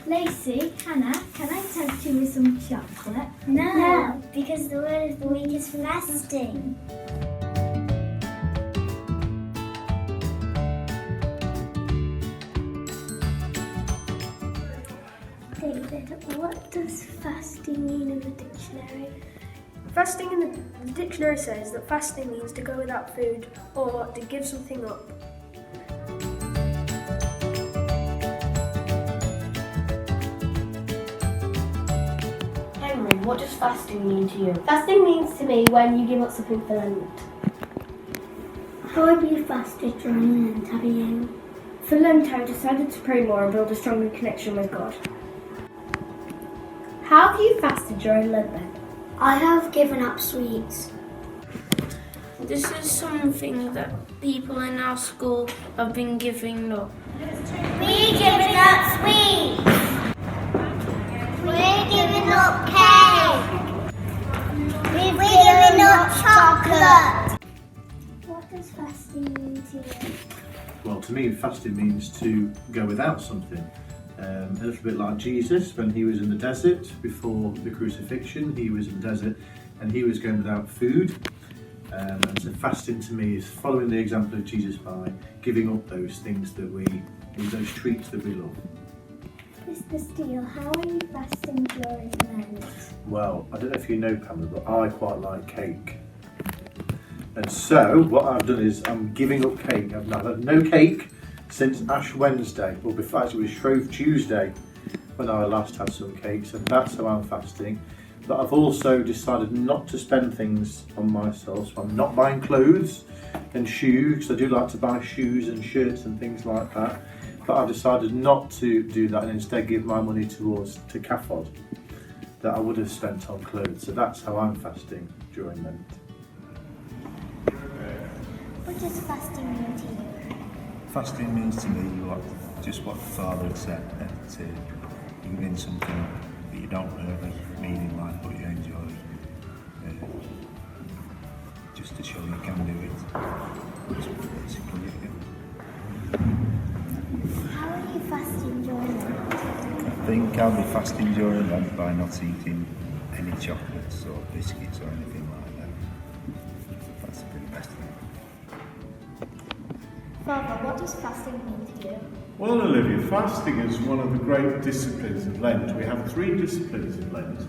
Lacey, Hannah, can I tempt you with some chocolate? No, because the word of the week is fasting. David, what does fasting mean in the dictionary? Fasting in the dictionary says that fasting means to go without food or to give something up. Henry, what does fasting mean to you? Fasting means to me when you give up something for Lent. How have you fasted during Lent, have you? For Lent, I decided to pray more and build a stronger connection with God. How have you fasted during Lent then? I have given up sweets. This is something that people in our school have been giving up. We're giving up sweets. We're giving up cake. We're giving up chocolate. What does fasting mean to you? Well, to me, fasting means to go without something. A little bit like Jesus when he was in the desert before the crucifixion. He was in the desert and he was going without food. And so fasting to me is following the example of Jesus by giving up those things that those treats that we love. Mr. Steele, how are you fasting during Lent? Well, I don't know if you know, Pamela, but I quite like cake. And so what I've done is I'm giving up cake. I've had no cake since Ash Wednesday, or before it was Shrove Tuesday when I last had some cakes, and that's how I'm fasting. But I've also decided not to spend things on myself, so I'm not buying clothes and shoes, because I do like to buy shoes and shirts and things like that. But I've decided not to do that and instead give my money to CAFOD that I would have spent on clothes. So that's how I'm fasting during Lent. What does fasting mean to you? Fasting means to me just what the Father had said, that you're giving something that you don't really mean in life but you enjoy, just to show you can do it. That's basically it. How are you fasting during Lent? I think I'll be fasting during Lent by not eating any chocolates or biscuits or anything like that. That's the best thing. Father, what does fasting mean to you? Well, Olivia, fasting is one of the great disciplines of Lent. We have 3 disciplines in Lent: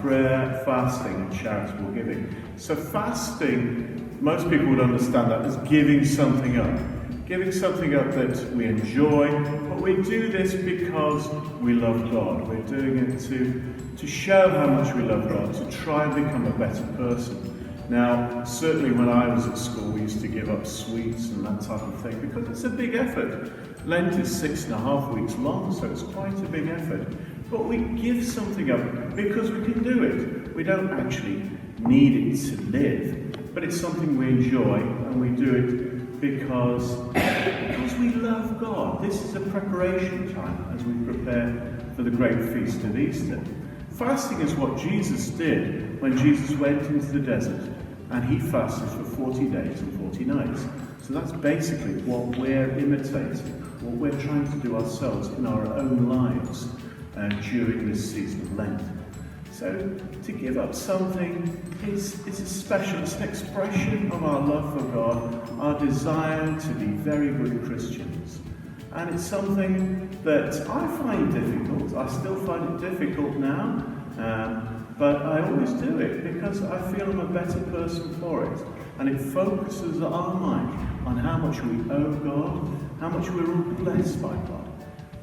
prayer, fasting and charitable giving. So fasting, most people would understand that as giving something up. Giving something up that we enjoy, but we do this because we love God. We're doing it to show how much we love God, to try and become a better person. Now, certainly when I was at school, we used to give up sweets and that type of thing because it's a big effort. Lent is 6.5 weeks long, so it's quite a big effort. But we give something up because we can do it. We don't actually need it to live, but it's something we enjoy and we do it because we love God. This is a preparation time as we prepare for the great feast of Easter. Fasting is what Jesus did when Jesus went into the desert and he fasted for 40 days and 40 nights. So that's basically what we're imitating, what we're trying to do ourselves in our own lives during this season of Lent. So to give up something is special. It's an expression of our love for God, our desire to be very good Christians. And it's something that I find difficult. I still find it difficult now, but I always do it because I feel I'm a better person for it. And it focuses our mind on how much we owe God, how much we're all blessed by God,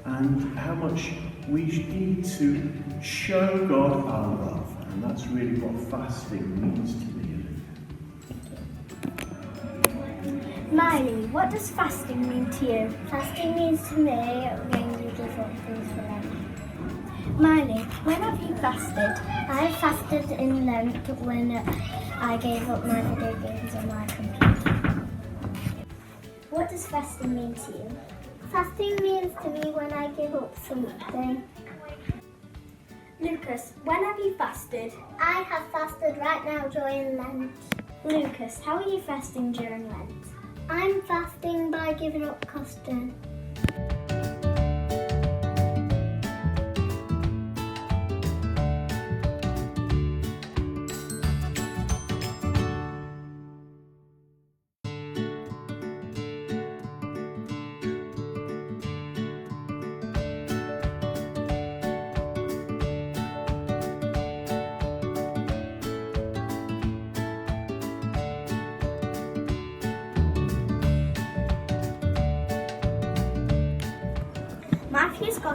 and how much we need to show God our love. And that's really what fasting means to me. Miley, what does fasting mean to you? Fasting means to me when you give up things for Lent. Miley, when have you fasted? I fasted in Lent when I gave up my video games on my computer. What does fasting mean to you? Fasting means to me when I give up something. Lucas, when have you fasted? I have fasted right now during Lent. Lucas, how are you fasting during Lent? I'm fasting by giving up custard.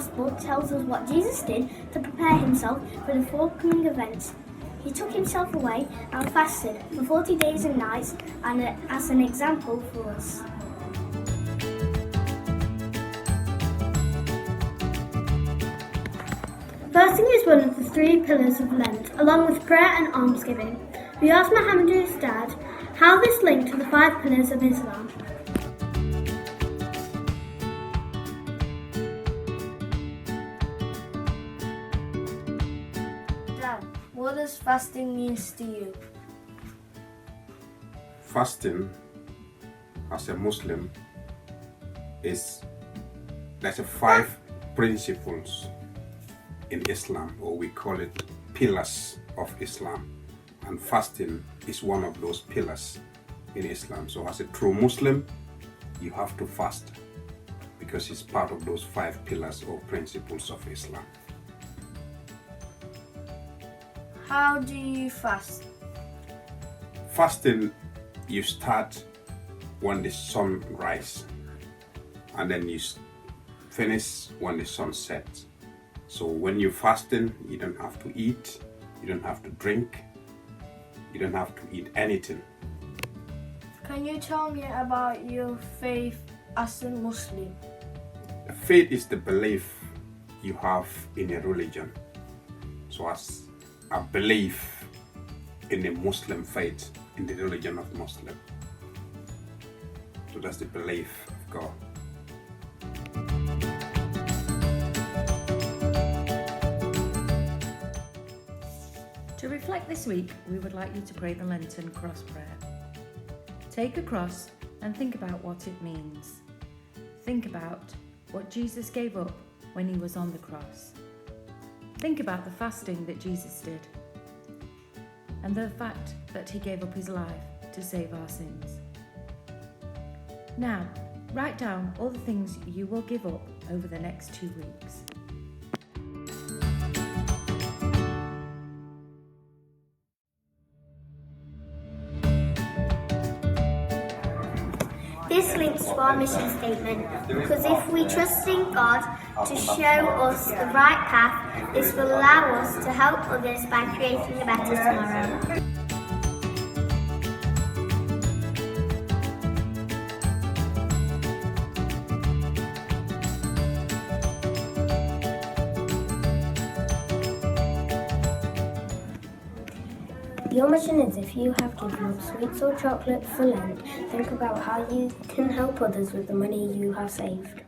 Gospel tells us what Jesus did to prepare himself for the forthcoming events. He took himself away and fasted for 40 days and nights, and as an example for us. Fasting is one of the 3 pillars of Lent, along with prayer and almsgiving. We asked Mohammed's dad how this linked to the 5 pillars of Islam. Dad, what does fasting mean to you? Fasting as a Muslim there's 5 principles in Islam, or we call it pillars of Islam, and fasting is one of those pillars in Islam. So as a true Muslim, you have to fast because it's part of those 5 pillars or principles of Islam. How do you fast? Fasting, you start when the sun rises and then you finish when the sun sets. So when you're fasting, you don't have to eat, you don't have to drink, you don't have to eat anything. Can you tell me about your faith as a Muslim? Faith is the belief you have in a religion. So as a belief in the Muslim faith, in the religion of Muslim. So that's the belief of God. To reflect this week, we would like you to pray the Lenten cross prayer. Take a cross and think about what it means. Think about what Jesus gave up when he was on the cross. Think about the fasting that Jesus did and the fact that he gave up his life to save our sins. Now, write down all the things you will give up over the next 2 weeks. This links to our mission statement, because if we trust in God to show us the right path, this will allow us to help others by creating a better tomorrow. Your mission is, if you have given up sweets or chocolate for Lent, think about how you can help others with the money you have saved.